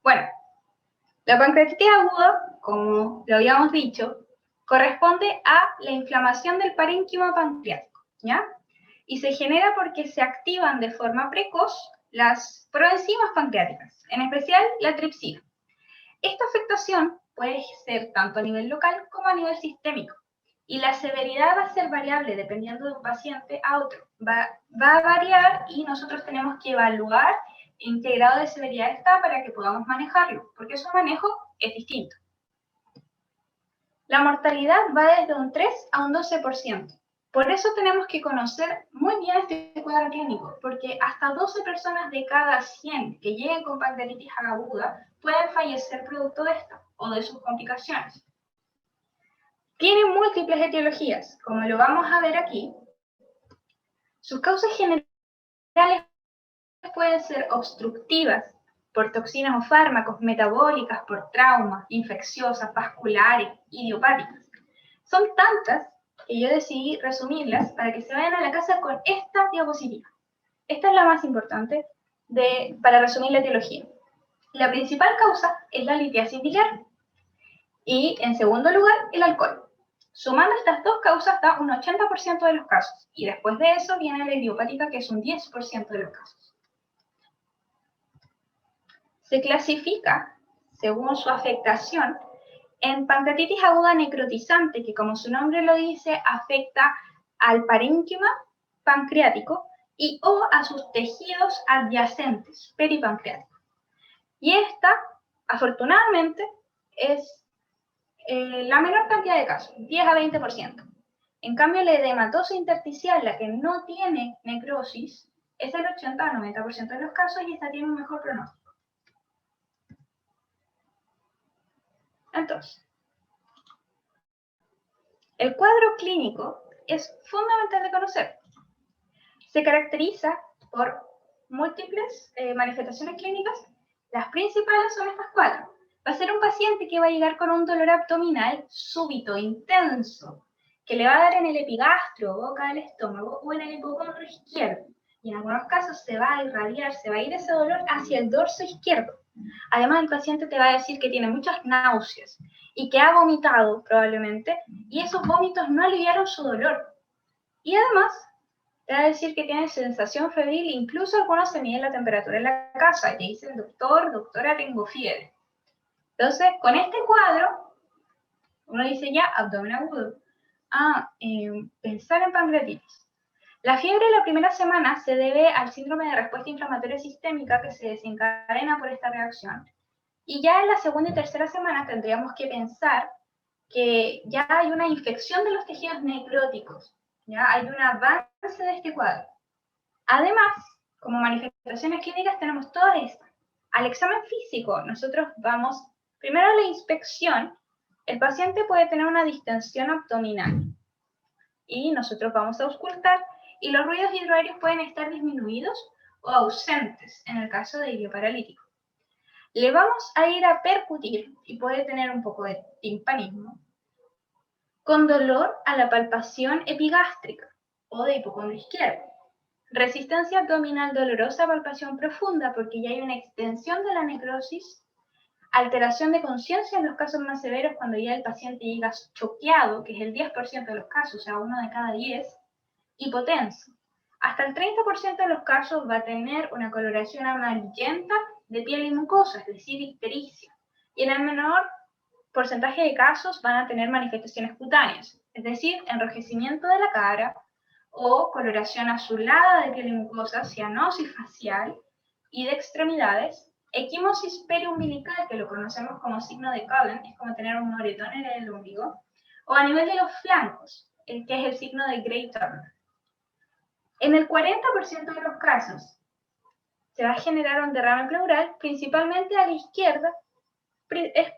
Bueno, la pancreatitis aguda, como lo habíamos dicho, corresponde a la inflamación del parénquima pancreático, ¿ya? Y se genera porque se activan de forma precoz las proenzimas pancreáticas, en especial la tripsina. Esta afectación puede ser tanto a nivel local como a nivel sistémico. Y la severidad va a ser variable dependiendo de un paciente a otro. Va a variar y nosotros tenemos que evaluar en qué grado de severidad está para que podamos manejarlo, porque su manejo es distinto. La mortalidad va desde un 3 a un 12%. Por eso tenemos que conocer muy bien este cuadro clínico, porque hasta 12 personas de cada 100 que lleguen con pancreatitis aguda pueden fallecer producto de esto o de sus complicaciones. Tiene múltiples etiologías, como lo vamos a ver aquí. Sus causas generales pueden ser obstructivas, por toxinas o fármacos, metabólicas, por traumas, infecciosas, vasculares, idiopáticas. Son tantas que yo decidí resumirlas para que se vayan a la casa con esta diapositiva. Esta es la más importante para resumir la etiología. La principal causa es la litiasis biliar y, en segundo lugar, el alcohol. Sumando estas dos causas da un 80% de los casos y después de eso viene la idiopática, que es un 10% de los casos. Se clasifica, según su afectación, en pancreatitis aguda necrotizante, que como su nombre lo dice, afecta al parénquima pancreático y o a sus tejidos adyacentes, peripancreáticos. Y esta, afortunadamente, es la menor cantidad de casos, 10 a 20%. En cambio, la edematosa intersticial, la que no tiene necrosis, es el 80 a 90% de los casos y esta tiene un mejor pronóstico. Entonces, el cuadro clínico es fundamental de conocer. Se caracteriza por múltiples manifestaciones clínicas. Las principales son estas cuatro. Va a ser un paciente que va a llegar con un dolor abdominal súbito, intenso, que le va a dar en el epigastrio, boca del estómago, o en el hipocondrio izquierdo. Y en algunos casos se va a irradiar, se va a ir ese dolor hacia el dorso izquierdo. Además, el paciente te va a decir que tiene muchas náuseas y que ha vomitado probablemente, y esos vómitos no aliviaron su dolor. Y además, te va a decir que tiene sensación febril, incluso algunos se miden la temperatura en la casa y te dicen, doctora, tengo fiebre. Entonces, con este cuadro, uno dice ya, abdomen agudo. Pensar en pancreatitis. La fiebre la primera semana se debe al síndrome de respuesta inflamatoria sistémica que se desencadena por esta reacción. Y ya en la segunda y tercera semana tendríamos que pensar que ya hay una infección de los tejidos necróticos. ¿Ya? Hay un avance de este cuadro. Además, como manifestaciones clínicas tenemos todas estas. Al examen físico, nosotros vamos primero a la inspección. El paciente puede tener una distensión abdominal y nosotros vamos a auscultar y los ruidos hidroaéreos pueden estar disminuidos o ausentes en el caso de ilioparalítico. Le vamos a ir a percutir y puede tener un poco de timpanismo con dolor a la palpación epigástrica o de hipocondrio izquierdo. Resistencia abdominal dolorosa, palpación profunda porque ya hay una extensión de la necrosis. Alteración de conciencia en los casos más severos cuando ya el paciente llega choqueado, que es el 10% de los casos, o sea, 1 de cada 10. Hipotenso. Hasta el 30% de los casos va a tener una coloración amarillenta de piel y mucosa, es decir, ictericia. Y en el menor porcentaje de casos van a tener manifestaciones cutáneas, es decir, enrojecimiento de la cara o coloración azulada de piel y mucosa, cianosis facial y de extremidades, equimosis periumbilical, que lo conocemos como signo de Cullen, es como tener un moretón en el ombligo, o a nivel de los flancos, que es el signo de Gray-Turner. En el 40% de los casos se va a generar un derrame pleural, principalmente a la izquierda. Es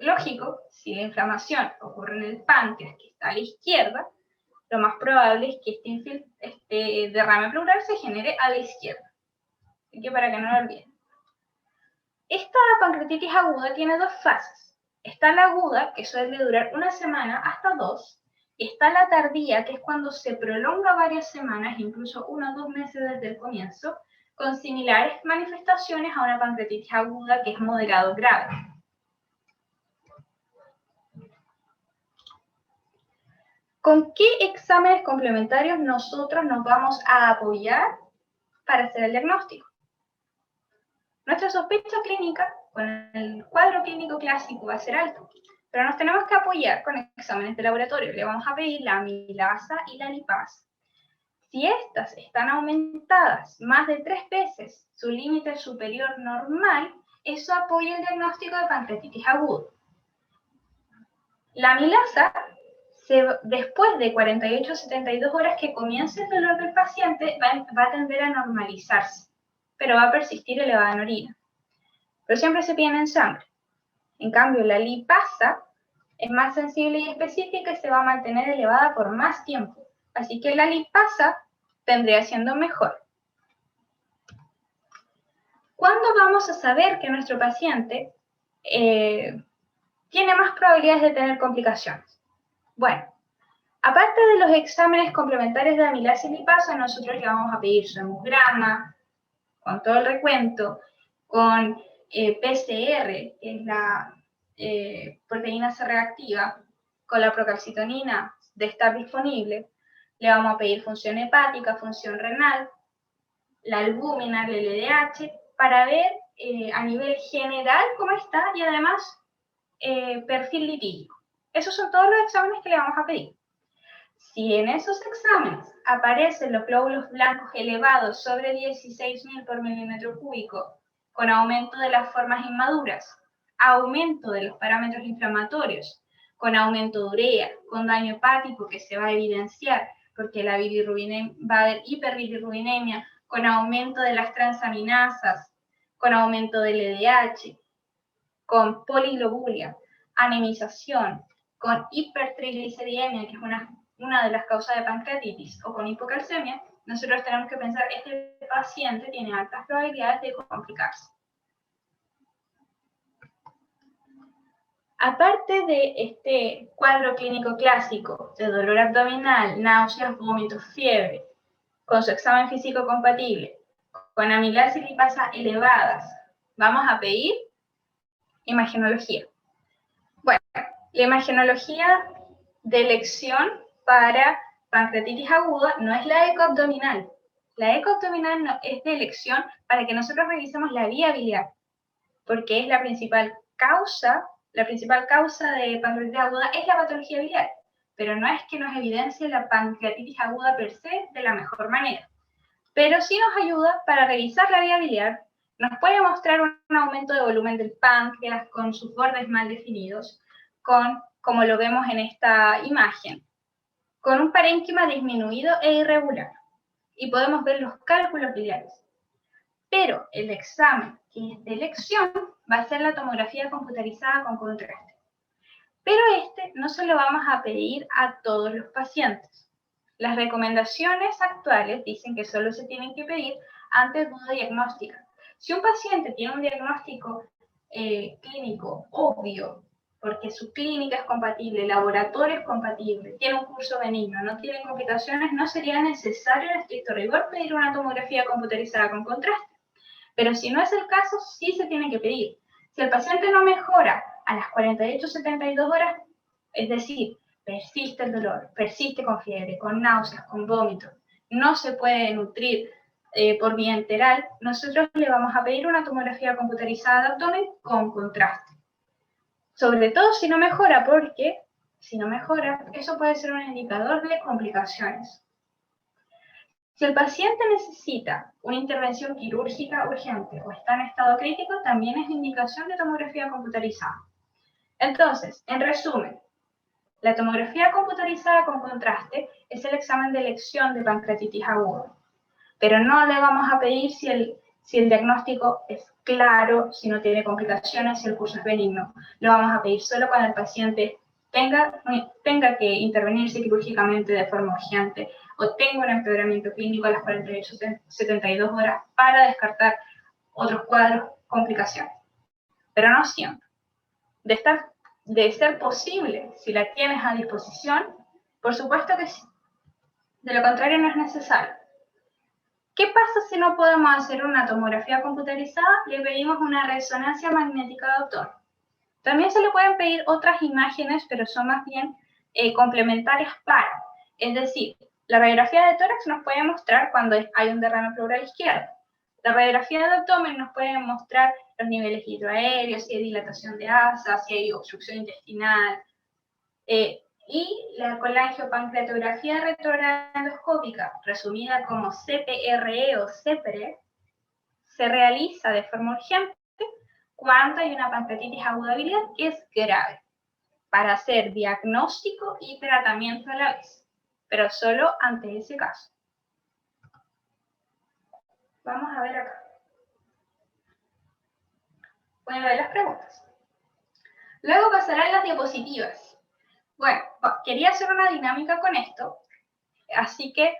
lógico, si la inflamación ocurre en el páncreas, que está a la izquierda, lo más probable es que este derrame pleural se genere a la izquierda. Así que para que no lo olviden. Esta pancreatitis aguda tiene dos fases. Está la aguda, que suele durar 1 semana hasta 2. Está la tardía, que es cuando se prolonga varias semanas, incluso 1 o 2 meses desde el comienzo, con similares manifestaciones a una pancreatitis aguda que es moderado grave. ¿Con qué exámenes complementarios nosotros nos vamos a apoyar para hacer el diagnóstico? Nuestra sospecha clínica con el cuadro clínico clásico va a ser alto, pero nos tenemos que apoyar con exámenes de laboratorio. Le vamos a pedir la amilasa y la lipasa. Si estas están aumentadas más de 3 veces su límite superior normal, eso apoya el diagnóstico de pancreatitis aguda. La amilasa, después de 48 a 72 horas que comience el dolor del paciente, va a tender a normalizarse, pero va a persistir elevada en orina. Pero siempre se pide en sangre. En cambio, la lipasa es más sensible y específica y se va a mantener elevada por más tiempo. Así que la lipasa tendría siendo mejor. ¿Cuándo vamos a saber que nuestro paciente tiene más probabilidades de tener complicaciones? Bueno, aparte de los exámenes complementarios de amilasa y lipasa, nosotros le vamos a pedir su hemograma, con todo el recuento, con PCR, que es la proteína C reactiva, con la procalcitonina de estar disponible. Le vamos a pedir función hepática, función renal, la albúmina, el LDH, para ver a nivel general cómo está y además perfil lipídico. Esos son todos los exámenes que le vamos a pedir. Si en esos exámenes aparecen los glóbulos blancos elevados sobre 16.000 por milímetro cúbico, con aumento de las formas inmaduras, aumento de los parámetros inflamatorios, con aumento de urea, con daño hepático que se va a evidenciar porque va a haber hiperbilirrubinemia, con aumento de las transaminasas, con aumento del LDH, con poliglobulia, anemización, con hipertrigliceridemia, que es una de las causas de pancreatitis, o con hipocalcemia, nosotros tenemos que pensar que este paciente tiene altas probabilidades de complicarse. Aparte de este cuadro clínico clásico de dolor abdominal, náuseas, vómitos, fiebre, con su examen físico compatible, con amilasa y lipasa elevadas, vamos a pedir imagenología. Bueno, la imagenología de elección para pancreatitis aguda no es la ecoabdominal. La ecoabdominal no, es de elección para que nosotros revisemos la vía biliar, porque es la principal causa de pancreatitis aguda es la patología biliar, pero no es que nos evidencie la pancreatitis aguda per se de la mejor manera. Pero sí nos ayuda para revisar la vía biliar, nos puede mostrar un aumento de volumen del páncreas con sus bordes mal definidos, como lo vemos en esta imagen, con un parénquima disminuido e irregular. Y podemos ver los cálculos biliares. Pero el examen que es de elección va a ser la tomografía computarizada con contraste. Pero este no se lo vamos a pedir a todos los pacientes. Las recomendaciones actuales dicen que solo se tienen que pedir ante duda diagnóstica. Si un paciente tiene un diagnóstico clínico obvio, porque su clínica es compatible, el laboratorio es compatible, tiene un curso benigno, no tiene complicaciones, no sería necesario en estricto rigor pedir una tomografía computarizada con contraste. Pero si no es el caso, sí se tiene que pedir. Si el paciente no mejora a las 48 o 72 horas, es decir, persiste el dolor, persiste con fiebre, con náuseas, con vómitos, no se puede nutrir por vía enteral, nosotros le vamos a pedir una tomografía computarizada de abdomen con contraste. Sobre todo si no mejora, porque si no mejora, eso puede ser un indicador de complicaciones. Si el paciente necesita una intervención quirúrgica urgente o está en estado crítico, también es indicación de tomografía computarizada. Entonces, en resumen, la tomografía computarizada con contraste es el examen de elección de pancreatitis aguda, pero no le vamos a pedir si el diagnóstico es claro, si no tiene complicaciones, si el curso es benigno. Lo vamos a pedir solo cuando el paciente tenga que intervenirse quirúrgicamente de forma urgente o tenga un empeoramiento clínico a las 48-72 horas para descartar otros cuadros, complicaciones. Pero no siempre. De ser posible, si la tienes a disposición, por supuesto que sí. De lo contrario, no es necesario. ¿Qué pasa si no podemos hacer una tomografía computarizada, le pedimos una resonancia magnética de abdomen. También se le pueden pedir otras imágenes, pero son más bien complementarias para. Es decir, la radiografía de tórax nos puede mostrar cuando hay un derrame pleural izquierdo. La radiografía de abdomen nos puede mostrar los niveles hidroaéreos, si hay dilatación de asas, si hay obstrucción intestinal. Y la colangiopancreatografía retroendoscópica, resumida como CPRE o CPRE, se realiza de forma urgente cuando hay una pancreatitis aguda biliar que es grave, para hacer diagnóstico y tratamiento a la vez, pero solo ante ese caso. Vamos a ver acá. Pueden ver las preguntas. Luego pasarán las diapositivas. Bueno, quería hacer una dinámica con esto, así que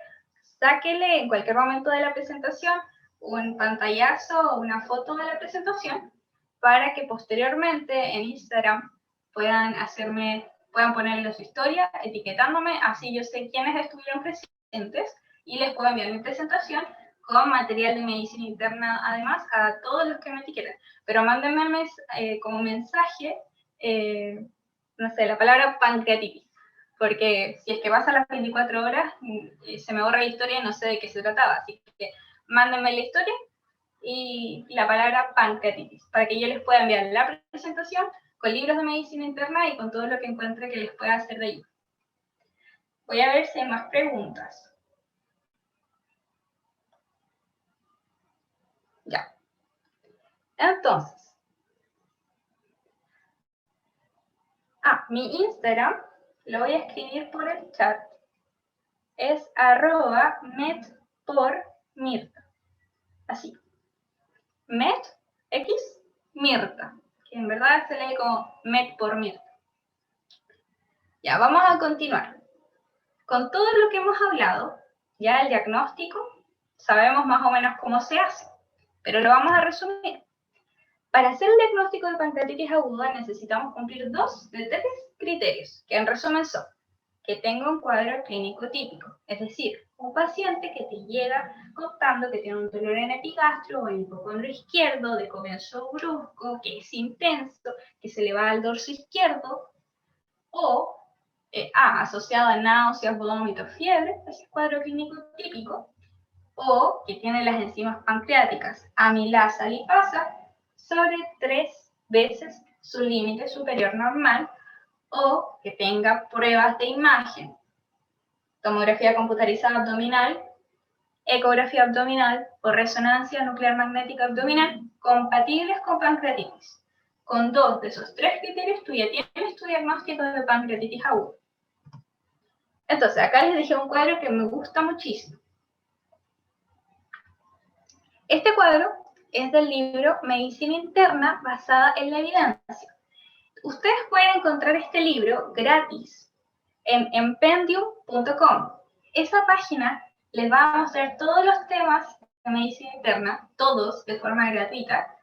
sáquele en cualquier momento de la presentación un pantallazo o una foto de la presentación para que posteriormente en Instagram puedan ponerle su historia, etiquetándome, así yo sé quiénes estuvieron presentes y les puedo enviar mi presentación con material de medicina interna, además, a todos los que me etiqueten. Pero mándenme como mensaje, no sé, la palabra pancreatitis, porque si es que pasa las 24 horas, se me borra la historia y no sé de qué se trataba. Así que mándenme la historia y la palabra pancreatitis, para que yo les pueda enviar la presentación con libros de medicina interna y con todo lo que encuentre que les pueda hacer de ayuda. Voy a ver si hay más preguntas. Ya. Entonces. Mi Instagram, lo voy a escribir por el chat, es @medpormirta. Así. Mirta, que en verdad se lee como medpormirta. Ya, vamos a continuar. Con todo lo que hemos hablado, ya el diagnóstico, sabemos más o menos cómo se hace, pero lo vamos a resumir. Para hacer el diagnóstico de pancreatitis aguda necesitamos cumplir 2 de 3 criterios, que en resumen son que tenga un cuadro clínico típico, es decir, un paciente que te llega contando que tiene un dolor en epigastro o en hipocondrio izquierdo de comienzo brusco, que es intenso, que se le va al dorso izquierdo, o asociado a náuseas, vómitos, fiebre, ese es cuadro clínico típico, o que tiene las enzimas pancreáticas amilasa, lipasa, sobre 3 veces su límite superior normal, o que tenga pruebas de imagen, tomografía computarizada abdominal, ecografía abdominal o resonancia nuclear magnética abdominal compatibles con pancreatitis. Con 2 de esos 3 criterios tú ya tienes tu diagnóstico de pancreatitis aguda. Entonces, acá les dejé un cuadro que me gusta muchísimo. Este cuadro es del libro Medicina Interna basada en la evidencia. Ustedes pueden encontrar este libro gratis en empendium.com. Esa página les va a mostrar todos los temas de medicina interna, todos de forma gratuita,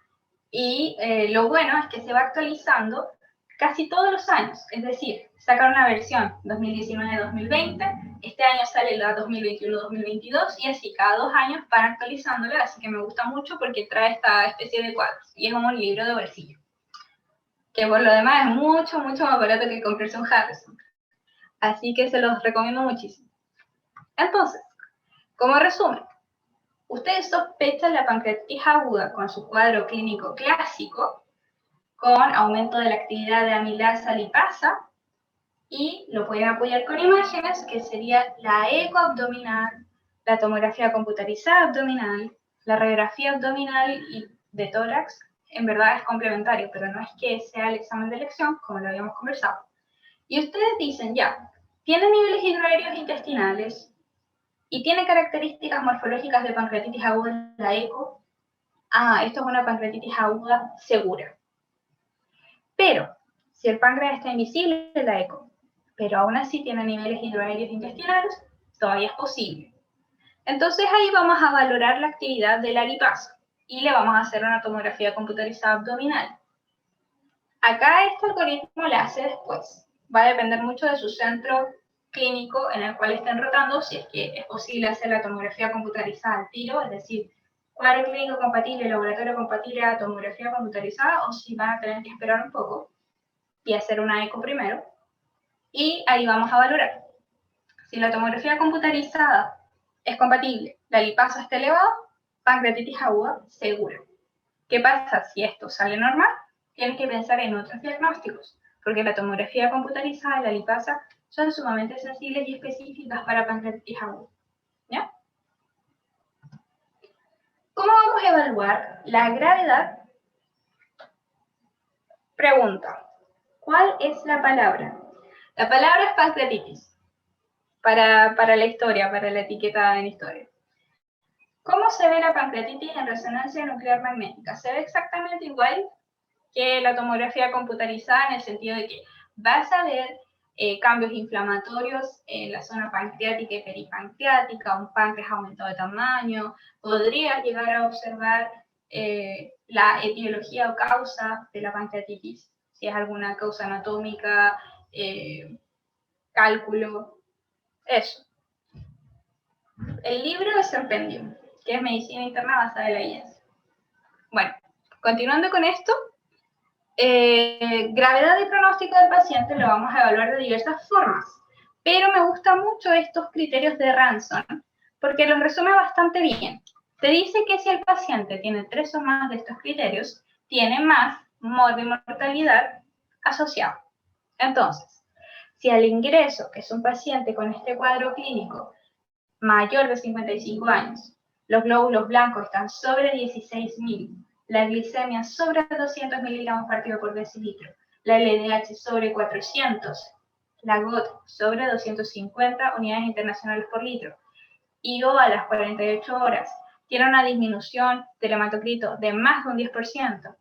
y lo bueno es que se va actualizando casi todos los años, es decir, sacan una versión 2019-2020, este año sale la 2021-2022 y así cada 2 años van actualizándola, así que me gusta mucho porque trae esta especie de cuadros y es como un libro de bolsillo, que por lo demás es mucho, mucho más barato que comprarse un Harrison. Así que se los recomiendo muchísimo. Entonces, como resumen, ustedes sospechan la pancreatitis aguda con su cuadro clínico clásico, con aumento de la actividad de amilasa lipasa, y lo pueden apoyar con imágenes, que sería la eco abdominal, la tomografía computarizada abdominal, la radiografía abdominal y de tórax. En verdad es complementario, pero no es que sea el examen de elección, como lo habíamos conversado. Y ustedes dicen, ya, tiene niveles hidroaéreos intestinales y tiene características morfológicas de pancreatitis aguda en la eco. Esto es una pancreatitis aguda segura. Pero, si el páncreas está invisible en la eco, pero aún así tiene niveles hidroaéreos intestinales, todavía es posible. Entonces ahí vamos a valorar la actividad de la lipasa y le vamos a hacer una tomografía computarizada abdominal. Acá este algoritmo la hace después. Va a depender mucho de su centro clínico en el cual estén rotando, si es que es posible hacer la tomografía computarizada al tiro, es decir, cuadro clínico compatible, laboratorio compatible a tomografía computarizada, o si van a tener que esperar un poco y hacer una eco primero. Y ahí vamos a valorar. Si la tomografía computarizada es compatible, la lipasa está elevada, pancreatitis aguda segura. ¿Qué pasa si esto sale normal? Tienes que pensar en otros diagnósticos, porque la tomografía computarizada y la lipasa son sumamente sensibles y específicas para pancreatitis aguda. ¿Ya? ¿Cómo vamos a evaluar la gravedad? Pregunta, ¿cuál es la palabra? La palabra es pancreatitis, para la historia, para la etiqueta en historia. ¿Cómo se ve la pancreatitis en resonancia nuclear magnética? Se ve exactamente igual que la tomografía computarizada en el sentido de que vas a ver cambios inflamatorios en la zona pancreática y peripancreática, un páncreas aumentado de tamaño, podrías llegar a observar la etiología o causa de la pancreatitis, si es alguna causa anatómica, cálculo, eso. El libro de Serpendium, que es medicina interna basada en la evidencia. Bueno, continuando con esto, gravedad y pronóstico del paciente lo vamos a evaluar de diversas formas, pero me gustan mucho estos criterios de Ranson porque los resume bastante bien. Te dice que si el paciente tiene 3 o más de estos criterios, tiene más mortalidad asociado. Entonces, si al ingreso, que es un paciente con este cuadro clínico mayor de 55 años, los glóbulos blancos están sobre 16.000, la glicemia sobre 200 miligramos partido por decilitro, la LDH sobre 400, la GOT sobre 250 unidades internacionales por litro, IO a las 48 horas, tiene una disminución del hematocrito de más de un 10%,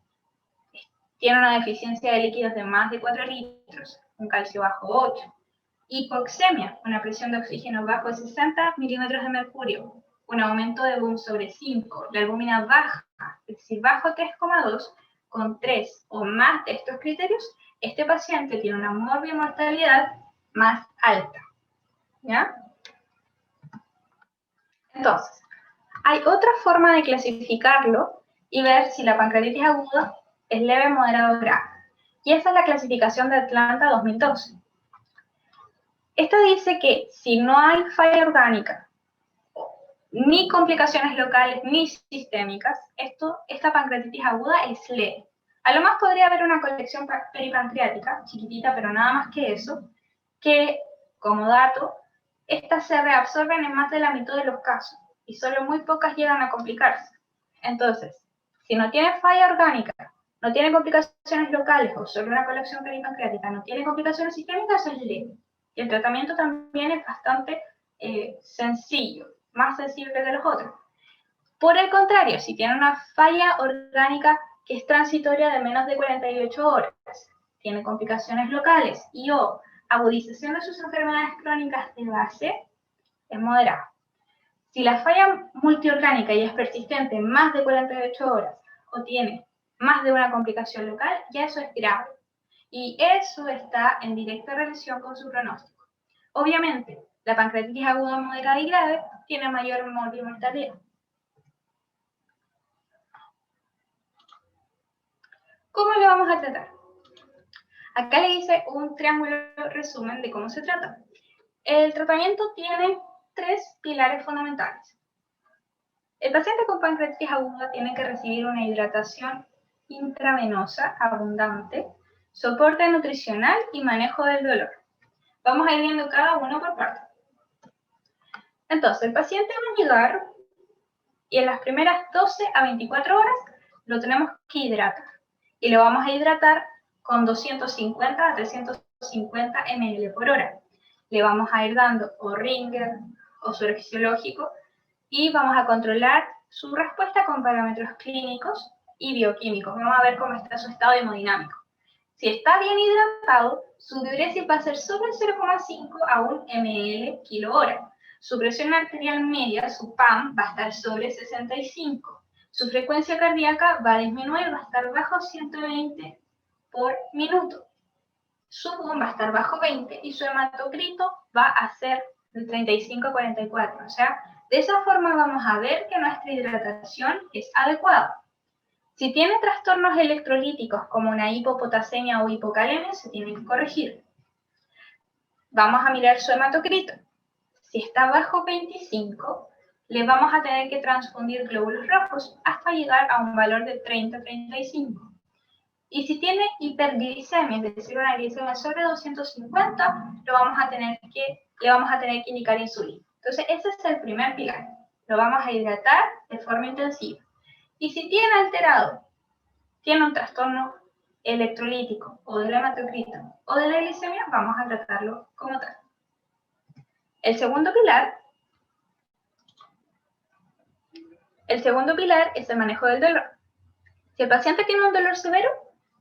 tiene una deficiencia de líquidos de más de 4 litros, un calcio bajo 8, hipoxemia, una presión de oxígeno bajo de 60 milímetros de mercurio, un aumento de BUM sobre 5, la albúmina baja, es decir, bajo 3,2, con 3 o más de estos criterios, este paciente tiene una morbimortalidad más alta. ¿Ya? Entonces, hay otra forma de clasificarlo y ver si la pancreatitis aguda es leve, moderada o grave. Y esa es la clasificación de Atlanta 2012. Esta dice que si no hay falla orgánica, ni complicaciones locales, ni sistémicas, esta pancreatitis aguda es leve. A lo más podría haber una colección peripancreática, chiquitita, pero nada más que eso, que, como dato, estas se reabsorben en más de la mitad de los casos, y solo muy pocas llegan a complicarse. Entonces, si no tiene falla orgánica, no tiene complicaciones locales, o solo una colección peripancreática, no tiene complicaciones sistémicas, es leve. Y el tratamiento también es bastante sencillo, más sencillo que el de los otros. Por el contrario, si tiene una falla orgánica que es transitoria de menos de 48 horas, tiene complicaciones locales y o agudización de sus enfermedades crónicas de base, es moderada. Si la falla multiorgánica ya es persistente más de 48 horas o tiene más de una complicación local, ya eso es grave. Y eso está en directa relación con su pronóstico. Obviamente, la pancreatitis aguda, moderada y grave tiene mayor mortalidad. ¿Cómo lo vamos a tratar? Acá le hice un triángulo resumen de cómo se trata. El tratamiento tiene 3 pilares fundamentales. El paciente con pancreatitis aguda tiene que recibir una hidratación intravenosa abundante, soporte nutricional y manejo del dolor. Vamos a ir viendo cada uno por parte. Entonces, el paciente va a llegar y en las primeras 12 a 24 horas lo tenemos que hidratar. Y lo vamos a hidratar con 250 a 350 ml por hora. Le vamos a ir dando o Ringer o suero fisiológico y vamos a controlar su respuesta con parámetros clínicos y bioquímicos. Vamos a ver cómo está su estado hemodinámico. Si está bien hidratado, su diuresis va a ser sobre 0,5 a 1 ml kilo hora. Su presión arterial media, su PAM, va a estar sobre 65. Su frecuencia cardíaca va a disminuir, va a estar bajo 120 por minuto. Su BUM va a estar bajo 20 y su hematocrito va a ser de 35 a 44, o sea, De esa forma vamos a ver que nuestra hidratación es adecuada. Si tiene trastornos electrolíticos como una hipopotasemia o hipocalemia, se tienen que corregir. Vamos a mirar su hematocrito. Si está bajo 25, le vamos a tener que transfundir glóbulos rojos hasta llegar a un valor de 30-35. Y si tiene hiperglicemia, es decir, una glicemia sobre 250, le vamos a tener que indicar insulina. Entonces, ese es el primer pilar. Lo vamos a hidratar de forma intensiva. Y si tiene un trastorno electrolítico o del hematocrito o de la glicemia, vamos a tratarlo como tal. El segundo pilar es el manejo del dolor. Si el paciente tiene un dolor severo,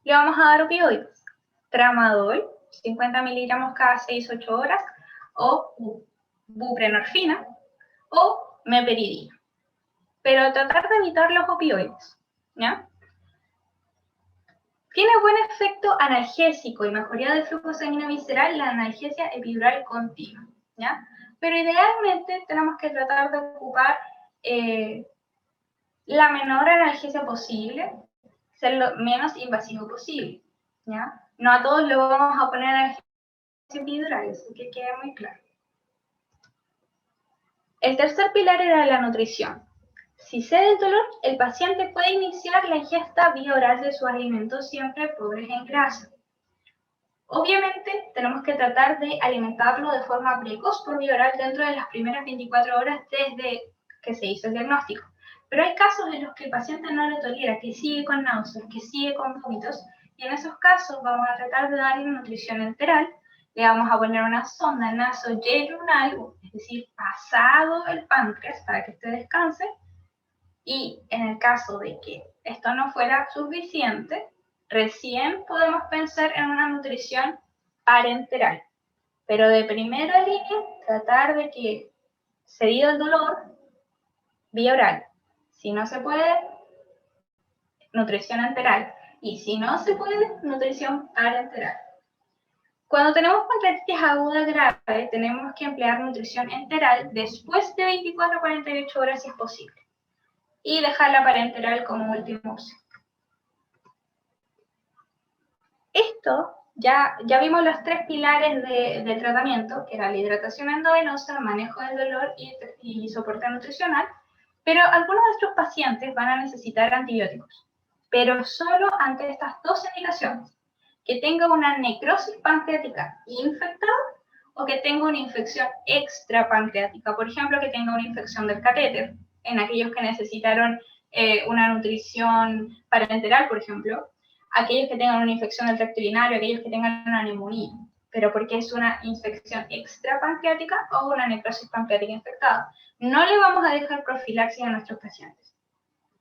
le vamos a dar opioides. Tramadol, 50 miligramos cada 6-8 horas, o buprenorfina, o meperidina. Pero tratar de evitar los opioides, ¿ya? Tiene buen efecto analgésico y mejoría del flujo sanguíneo visceral la analgesia epidural continua, ¿ya? Pero idealmente tenemos que tratar de ocupar la menor analgesia posible, ser lo menos invasivo posible, ¿ya? No a todos le vamos a poner analgesia epidural, eso que quede muy claro. El tercer pilar era la nutrición. Si cede el dolor, el paciente puede iniciar la ingesta vía oral de sus alimentos siempre pobres en grasa. Obviamente, tenemos que tratar de alimentarlo de forma precoz por vía oral dentro de las primeras 24 horas desde que se hizo el diagnóstico. Pero hay casos en los que el paciente no lo tolera, que sigue con náuseas, que sigue con vómitos, y en esos casos vamos a tratar de darle nutrición enteral. Le vamos a poner una sonda nasoyeyunal, es decir, pasado el páncreas para que este descanse. Y en el caso de que esto no fuera suficiente, recién podemos pensar en una nutrición parenteral. Pero de primera línea, tratar de que, cedido el dolor, vía oral. Si no se puede, nutrición enteral. Y si no se puede, nutrición parenteral. Cuando tenemos pancreatitis aguda grave, tenemos que emplear nutrición enteral después de 24 a 48 horas si es posible. Y dejar la parenteral como último opción. Esto, ya vimos los tres pilares de tratamiento, que era la hidratación endovenosa, manejo del dolor y soporte nutricional, pero algunos de nuestros pacientes van a necesitar antibióticos, pero solo ante estas dos indicaciones, que tenga una necrosis pancreática infectada o que tenga una infección extrapancreática, por ejemplo, que tenga una infección del catéter, en aquellos que necesitaron una nutrición parenteral, por ejemplo, aquellos que tengan una infección del tracto urinario, aquellos que tengan una neumonía, pero porque es una infección extrapancreática o una necrosis pancreática infectada. No le vamos a dejar profilaxis a nuestros pacientes.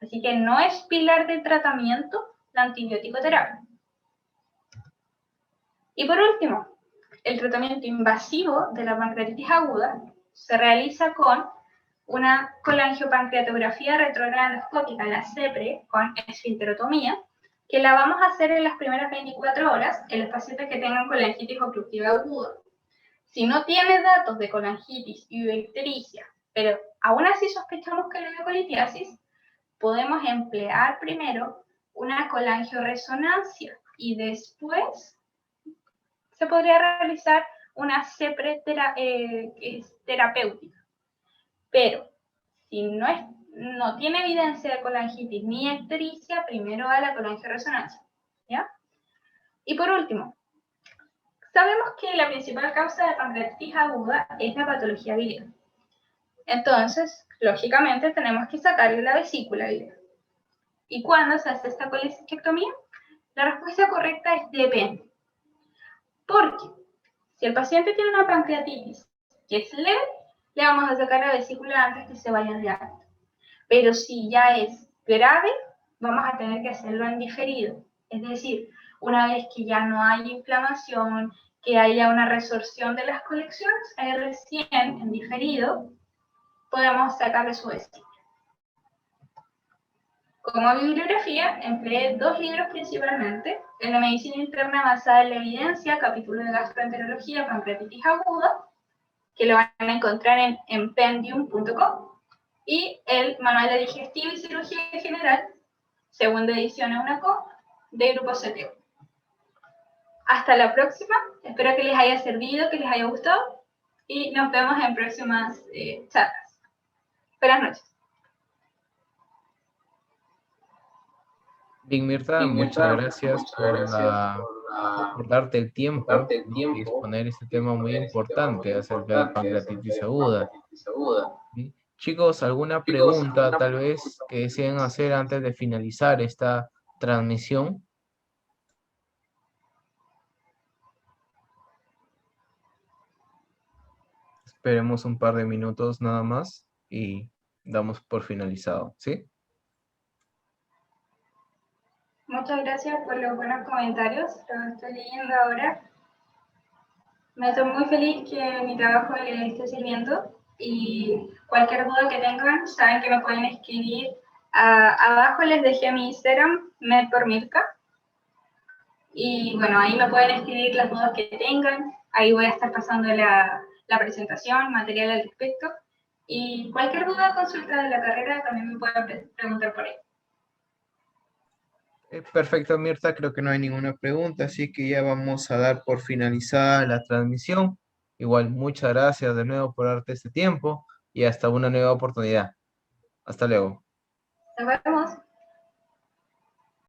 Así que no es pilar de tratamiento la antibiótico terapia. Y por último, el tratamiento invasivo de la pancreatitis aguda se realiza con una colangiopancreatografía retrógrada endoscópica, la CEPRE, con esfinterotomía, que la vamos a hacer en las primeras 24 horas en los pacientes que tengan colangitis obstructiva aguda. Si no tiene datos de colangitis y ictericia, pero aún así sospechamos que la colitiasis, podemos emplear primero una colangioresonancia y después se podría realizar una CEPRE terapéutica. Pero si no tiene evidencia de colangitis ni ictericia, primero va la colangioresonancia, ¿ya? Y por último, sabemos que la principal causa de pancreatitis aguda es la patología biliar. Entonces, lógicamente, tenemos que sacarle la vesícula biliar. ¿Y cuándo se hace esta colecistectomía? La respuesta correcta es depende. Porque si el paciente tiene una pancreatitis que es leve, le vamos a sacar la vesícula antes que se vaya de alta. Pero si ya es grave, vamos a tener que hacerlo en diferido. Es decir, una vez que ya no hay inflamación, que haya una resorción de las colecciones, ahí recién, en diferido, podemos sacarle su vesícula. Como bibliografía, empleé dos libros principalmente, el de Medicina Interna basada en la evidencia, capítulo de gastroenterología, pancreatitis aguda, que lo van a encontrar en empendium.com, y el Manual de Digestivo y Cirugía General, segunda edición en UNACO, de Grupo CTU. Hasta la próxima, espero que les haya servido, que les haya gustado, y nos vemos en próximas charlas. Buenas noches. Bien, Mirta, muchas gracias por darte el tiempo, ¿no? Y exponer este tema muy importante acerca de la pancreatitis aguda. ¿Sí? Chicos, ¿alguna pregunta tal vez que deseen hacer antes de finalizar esta transmisión? Esperemos un par de minutos nada más y damos por finalizado, ¿sí? Muchas gracias por los buenos comentarios, los estoy leyendo ahora. Me estoy muy feliz que mi trabajo les esté sirviendo y cualquier duda que tengan, saben que me pueden escribir. Abajo les dejé mi Instagram, medpormirka, y bueno, ahí me pueden escribir las dudas que tengan. Ahí voy a estar pasando la presentación, material al respecto. Y cualquier duda, consulta de la carrera, también me pueden preguntar por ahí. Perfecto, Mirta, creo que no hay ninguna pregunta, así que ya vamos a dar por finalizada la transmisión. Igual, muchas gracias de nuevo por darte este tiempo y hasta una nueva oportunidad. Hasta luego. Nos vemos.